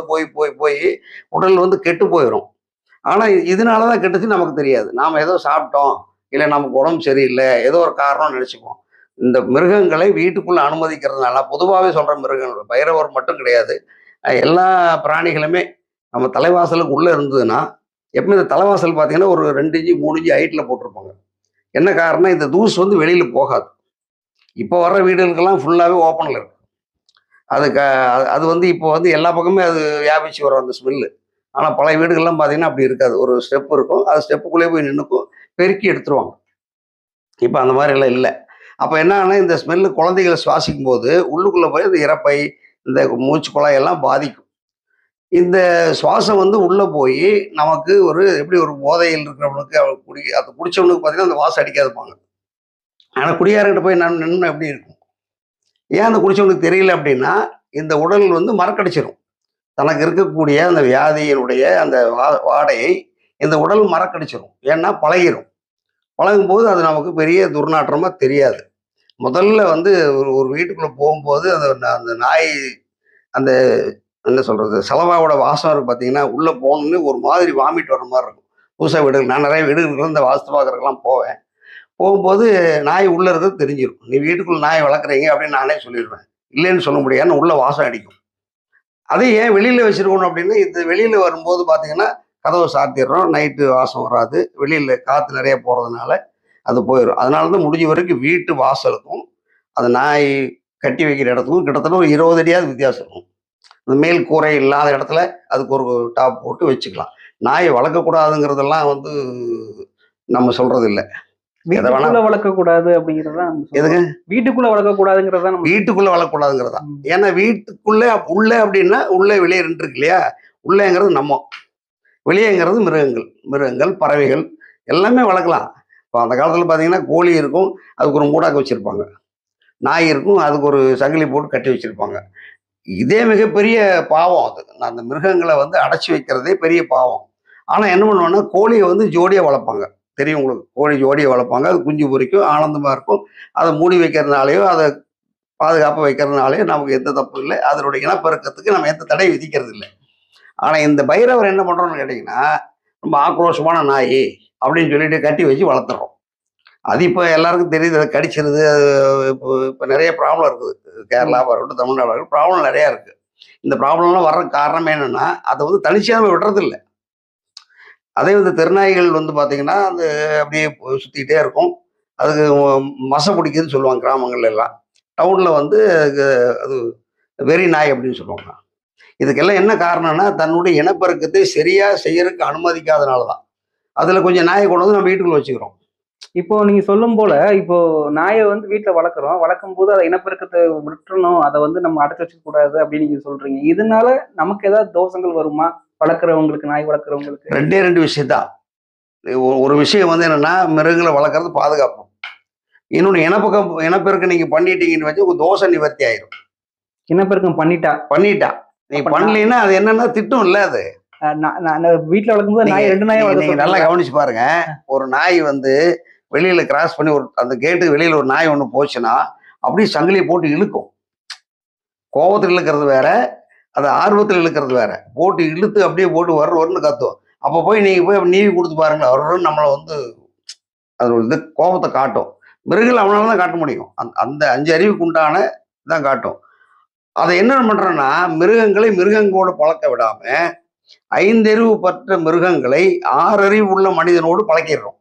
போய் போய் போய் உடல் வந்து கெட்டு போயிடும். ஆனா இதனால தான் கெட்டுச்சுன்னு நமக்கு தெரியாது. நாம ஏதோ சாப்பிட்டோம், இல்ல நமக்கு உடம்பு சரியில்ல, ஏதோ ஒரு காரணம்னு நெனச்சுக்குவோம். இந்த மிருகங்களை வீட்டுக்குள்ள அனுமதிக்கிறதுனால பொதுவாவே சொல்றேன் மிருகங்கள், பைரவர் மட்டும் கிடையாது. எல்லா பிராணிகளுமே நம்ம தலைவாசலுக்கு உள்ள இருந்ததுன்னா, எப்பவுமே இந்த தலைவாசல் பார்த்தீங்கன்னா, ஒரு 2 இன்ச், 3 இன்ச் ஹைட்ல போட்டிருப்பாங்க. என்ன காரணம்? இந்த தூசு வந்து வெளியில போகாது. இப்போ வர்ற வீடுகளுக்கெல்லாம் ஃபுல்லாவே ஓப்பன்ல இருக்கு. அது க அது வந்து இப்போ வந்து எல்லா பக்கமுமே அது வியாபிச்சு வரும் அந்த ஸ்மெல்லு. ஆனா பழைய வீடுகள்லாம் பார்த்தீங்கன்னா, அப்படி இருக்காது. ஒரு ஸ்டெப் இருக்கும். அது ஸ்டெப்புக்குள்ளேயே போய் நின்னுக்கும். பெருக்கி எடுத்துருவாங்க. இப்ப அந்த மாரிலாம் இல்ல. அப்ப என்ன ஆகும்னா, இந்த ஸ்மெல்லு குழந்தைகள் சுவாசிக்கும்போது, உள்ளுக்குள்ள போய் இந்த இரைப்பை, இந்த மூச்சு குழாய் எல்லாம் பாதிக்கும். இந்த சுவாசம் வந்து உள்ள போயி, நமக்கு ஒரு எப்படி ஒரு போதையில் இருக்கிறவனுக்கு அது குடிச்சவனுக்கு பார்த்தீங்கன்னா, அந்த வாசம் அடிக்காதும்பாங்க. ஆனா குடியாரங்கிட்ட போய் நின்னா எப்படி இருக்கும்? ஏன் அந்த குடிச்சவனுக்கு தெரியல அப்படின்னா, இந்த உடல் வந்து மறக்கடிச்சிரும். தனக்கு இருக்கக்கூடிய அந்த வியாதியினுடைய அந்த வாடையை இந்த உடல் மறக்கடிச்சிரும். ஏன்னா பழகிரும். பழகும்போது அது நமக்கு பெரிய துர்நாற்றமா தெரியாது. முதல்ல வந்து ஒரு ஒரு வீட்டுக்குள்ள போகும்போது அந்த நாய் அந்த என்ன சொல்றது? சலவாவோட வாசம் இருக்கு பார்த்தீங்கன்னா, உள்ள போனோனே ஒரு மாதிரி வாமிட் வர மாரி இருக்கும். புதுசா வீடுகள் நான் நெறைய வீடுகளுக்கு இந்த வாஸ்து பார்க்கறதுக்கெல்லாம் போவேன். போகும்போது நாய் உள்ள இருக்கிறது தெரிஞ்சிரும். "நீ வீட்டுக்குள்ள நாய் வளர்க்குறீங்க" அப்படின்னு நானே சொல்லிருவேன். இல்லைன்னு சொல்ல முடியாது. ஏன்னா உள்ள வாசம் அடிக்கும். அதை ஏன் வெளியில வச்சிருக்கணும் அப்படின்னா, இது வெளியில வரும்போது பார்த்தீங்கன்னா, கதவ சாத்திர்றோம். நைட்டு வாசம் வராது. வெளியில காத்து நெறைய போறதுனால அது போயிரும். அதனால தான் முடிஞ்ச வரைக்கும் வீட்டு வாசலுக்கும், அந்த நாய் கட்டி வைக்கிற இடத்துக்கும் கிட்டத்தட்ட ஒரு 20 அடியாவது வித்தியாசம் இருக்கும். இந்த மேல் கூரை இல்லாத இடத்துல அதுக்கு ஒரு டாப் போட்டு வச்சுக்கலாம். நாயை வளர்க்கக்கூடாதுங்கிறதெல்லாம் வந்து நம்ம சொல்றது இல்ல. எத வேணா வீட்டுக்குள்ள வளர்க்கக்கூடாது அப்படிங்கிறது தான் நம்ம எதுங்க? சொல்றோம். வீட்டுக்குள்ள வளர்க்கக்கூடாதுங்கிறது தான் நம்ம வீட்டுக்குள்ள வளர்க்கக்கூடாதுங்கிறது தான். ம். ஏன்னா வீட்டுக்குள்ள உள்ள அப்படின்னா, உள்ள வெளிய 2 இருக்கு இல்லையா? உள்ளேங்கிறது நம்ம. வெளியேங்கிறது மிருகங்கள். மிருகங்கள், பறவைகள் எல்லாமே வளர்க்கலாம். இப்போ அந்த காலத்துல பார்த்தீங்கன்னா, கோழி இருக்கும். அதுக்கு ஒரு மூடாக்கு வச்சிருப்பாங்க. நாய் இருக்கும். அதுக்கு ஒரு சங்கிலி போட்டு கட்டி வச்சிருப்பாங்க. இதே மிகப்பெரிய பாவம் அது. அந்த மிருகங்கள வந்து அடைச்சு வைக்கிறதே பெரிய பாவம். ஆனா என்ன பண்ணுவாங்கன்னா, கோழிய வந்து ஜோடியா வளர்ப்பாங்க. தெரியும் உங்களுக்கு. கோழி ஜோடியா வளர்ப்பாங்க. அது குஞ்சு பொரிக்கும். ஆனந்தமா இருக்கும். அத மூடி வைக்கிறதுனாலயோ, அத பாதுகாப்பா வைக்கிறதுனாலயோ நமக்கு எந்த தப்பும் இல்ல. அதனுடைய இனப்பெருக்கத்துக்கு நம்ம எந்த தடையும் விதிக்கிறது இல்ல. ஆனா இந்த பைரவர் என்ன பண்றோம்னு கேட்டீங்கன்னா, ரொம்ப ஆக்ரோஷமான நாயி அப்படின்னு சொல்லிட்டு கட்டி வச்சு வளர்த்துறோம். அது இப்ப எல்லாருக்கும் தெரியுது. அது கடிச்சிருது. அது இப்போ இப்ப நெறைய ப்ராப்ளம் இருக்குது. ம். கேரளாவா இருக்கட்டும், தமிழ்நாடா இருக்கட்டும் ப்ராப்ளம் நெறையா இருக்கு. இந்த ப்ராப்ளம்லாம் வர்றதுக்கு காரணம் என்னன்னா, அத வந்து தனிச்சையா விடுறதில்ல. அதே வந்து தெருநாய்கள் வந்து பார்த்தீங்கன்னா, அது அப்படியே சுத்திக்கிட்டே இருக்கும். அதுக்கு மச பிடிக்குதுன்னு சொல்லுவாங்க கிராமங்கள்ல எல்லாம். டவுன்ல வந்து அதுக்கு அது வெறி நாய் அப்படின்னு சொல்லுவாங்க. இதுக்கெல்லாம் என்ன காரணம்னா, தன்னுடைய இனப்பெருக்கத்தை சரியா செய்யறதுக்கு அனுமதிக்காதனால தான். அதுல கொஞ்சம் நாய கொண்டு வந்து நம்ம வீட்டுக்குள்ள வச்சுக்கிறோம். இப்போ நீங்க சொல்லும் போல, இப்போ நாய வந்து வீட்ல வளர்க்குறோம். வளர்க்கும்போது அத இனப்பெருக்கத்த விட்டுறணும். அத வந்து நம்ம அடைச்சு வச்சுக்க கூடாது அப்படின்னு நீங்க சொல்றீங்க. இதனால நமக்கு ஏதாவது தோஷங்கள் வருமா? வளர்க்குறவங்களுக்கு, நாய் வளர்க்குறவங்களுக்கு? 2டே 2 விஷயம் தான். ஒரு விஷயம் வந்து என்னன்னா, மிருகங்கள வளர்க்கறது பாதுகாப்பு. இன்னொன்னு இனப்பெருக்கம் நீங்க பண்ணிட்டீங்கன்னு வச்சு உங்க தோஷ நிவர்த்தி ஆயிரும். இனப்பெருக்கம் பண்ணிட்டா. பண்ணிட்டா. நீங்க அப்ப நான் பண்ணலைன்னா அது என்னன்னா திட்டும்ல அது. நான் நான் வீட்ல வளர்க்கும்போது நீங்க நாய் 2 நாய நீங்க வளர்க்க நீங்க நல்லா சொல்றீங்களா? கவனிச்சு பாருங்க. ஒரு நாய் வந்து வெளியில கிராஸ் பண்ணி ஒரு அந்த கேட்டுக்கு வெளியில ஒரு நாய் ஒண்ணு போச்சுன்னா, அப்படியே சங்கிலிய போட்டு இழுக்கும். கோவத்துல இழுக்கிறது வேற, அது ஆர்வத்துல இழுக்கிறது வேற. போட்டு இழுத்து அப்படியே போட்டு வர்ரு வர்ருன்னு கத்தும். அப்ப போய் நீங்க போய் நீவி குடுத்து பாருங்களேன். வர்ருன்னு நம்மள வந்து அது ஒரு இது கோபத்த காட்டும். மிருகங்கள் அவனால தான் காட்ட முடியும். அந்த 5 அறிவுக்கு உண்டான தான் காட்டும். அத என்ன பண்றோம்னா, மிருகங்களை மிருகங்களோட பழக்க விடாம, 5 அறிவு பெற்ற மிருகங்களை 6 அறிவு உள்ள மனிதனோடு பழக்கிடுறோம்.